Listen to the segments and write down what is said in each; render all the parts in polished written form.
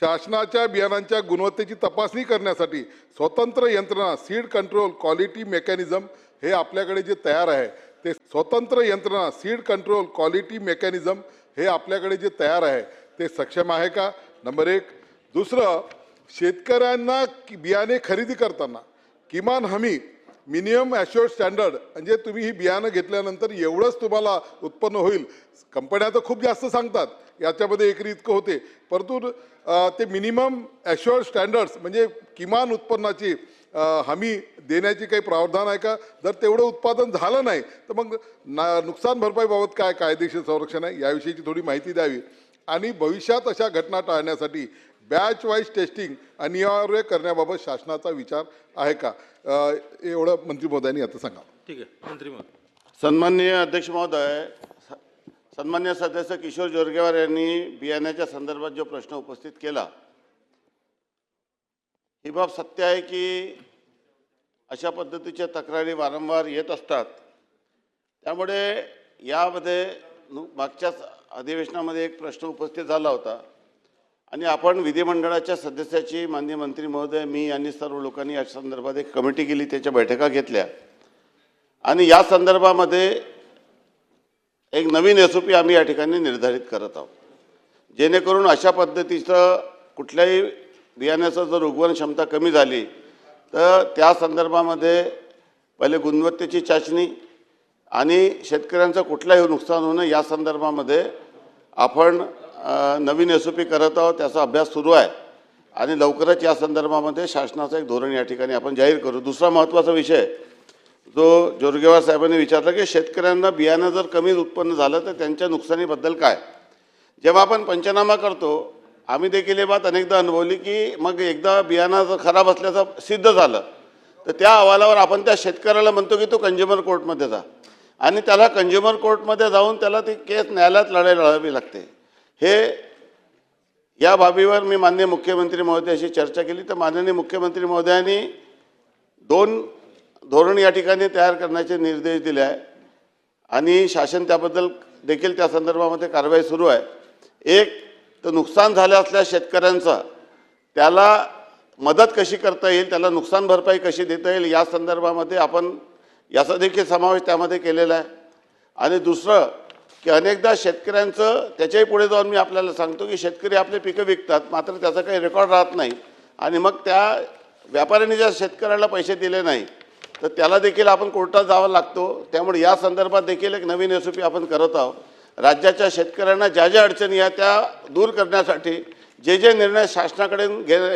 शासनाच्या बियाणांच्या गुणवत्तेची तपासणी करण्यासाठी स्वतंत्र यंत्रणा सीड कंट्रोल क्वालिटी मेकॅनिझम हे आपल्याकडे जे तयार आहे ते स्वतंत्र यंत्रणा सीड कंट्रोल क्वालिटी मेकॅनिझम हे आपल्याकडे जे तयार आहे ते सक्षम आहे का? नंबर एक. दुसरं, शेतकऱ्यांना बियाणे खरेदी करताना किमान हमी मिनिमम ॲश्युअर्ड स्टँडर्ड म्हणजे तुम्ही ही बियाणं घेतल्यानंतर एवढंच तुम्हाला उत्पन्न होईल. कंपन्या तर खूप जास्त सांगतात याच्यामध्ये एकरी इतकं होते, परंतु ते मिनिमम ॲश्युअर्ड स्टँडर्ड्स म्हणजे किमान उत्पन्नाची हमी देण्याची काही प्रावधान आहे का? जर तेवढं उत्पादन झालं नाही तर मग नुकसान भरपाईबाबत काय कायदेशीर संरक्षण आहे याविषयीची थोडी माहिती द्यावी. आणि भविष्यात अशा घटना टाळण्यासाठी बॅच वाईज टेस्टिंग अनिवार्य करण्याबाबत शासनाचा विचार आहे का? एवढं मंत्री महोदयांनी आता सांगा. ठीक आहे. मंत्री महोदय. सन्माननीय अध्यक्ष महोदय, सन्मान्य सदस्य किशोर जोरगेवार यांनी बियाण्याच्या संदर्भात जो प्रश्न उपस्थित केला, ही बाब सत्य आहे की अशा पद्धतीच्या तक्रारी वारंवार येत असतात. त्यामुळे यामध्ये मागच्याच अधिवेशनामध्ये एक प्रश्न उपस्थित झाला होता आणि आपण विधिमंडळाच्या सदस्याची माननीय मंत्री महोदय, मी आणि सर्व लोकांनी या संदर्भात एक कमिटी केली, त्याच्या बैठका घेतल्या आणि या संदर्भामध्ये एक नवीन SOP आम्ही या ठिकाणी निर्धारित करत आहोत, जेणेकरून अशा पद्धतीचं कुठल्याही बियाण्याचं जर उगवण क्षमता कमी झाली तर त्या संदर्भामध्ये पहिले गुणवत्तेची चाचणी आणि शेतकऱ्यांचं कुठलंही नुकसान होणं या संदर्भामध्ये आपण नवीन SOP करत आहोत. त्याचा अभ्यास सुरू आहे आणि लवकरच या संदर्भामध्ये शासनाचं एक धोरण या ठिकाणी आपण जाहीर करू. दुसरा महत्त्वाचा विषय जो जोरगेवार साहेबांनी विचारला की शेतकऱ्यांना बियाणं जर कमी उत्पन्न झालं तर त्यांच्या नुकसानीबद्दल काय? जेव्हा आपण पंचनामा करतो, आम्ही देखील हे बात अनेकदा अनुभवली की मग एकदा बियाणं जर खराब असल्याचं सिद्ध झालं तर त्या अहवालावर आपण त्या शेतकऱ्याला म्हणतो की तो कंझ्युमर कोर्टमध्ये जा आणि त्याला कंझ्युमर कोर्टमध्ये जाऊन त्याला ती केस न्यायालयात लढावी लागते. हे या बाबीवर मी माननीय मुख्यमंत्री महोदयाशी चर्चा केली तर माननीय मुख्यमंत्री महोदयांनी 2 धोरण या ठिकाणी तयार करण्याचे निर्देश दिले आहे आणि शासन त्याबद्दल देखील त्या संदर्भामध्ये कारवाई सुरू आहे. एक तर नुकसान झाले असल्या शेतकऱ्यांचा त्याला मदत कशी करता येईल, त्याला नुकसान भरपाई कशी देता येईल या संदर्भामध्ये आपण याचा देखील समावेश त्यामध्ये केलेला आहे. आणि दुसरं की अनेकदा शेतकऱ्यांचं त्याच्याही पुढे जाऊन मी आपल्याला सांगतो की शेतकरी आपले पिकं विकतात मात्र त्याचा काही रेकॉर्ड राहत नाही आणि मग त्या व्यापाऱ्यांनी जर शेतकऱ्याला पैसे दिले नाही तर त्याला देखील आपण कोर्टात जावं लागतो. त्यामुळे या संदर्भात देखील एक नवीन SOP आपण करत आहोत. राज्याच्या शेतकऱ्यांना ज्या ज्या अडचणी आहेत त्या दूर करण्यासाठी जे निर्णय शासनाकडे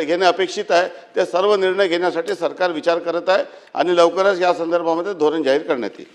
घेणे अपेक्षित आहे ते सर्व निर्णय घेण्यासाठी सरकार विचार करत आहे आणि लवकरच या संदर्भामध्ये धोरण जाहीर करण्यात येईल.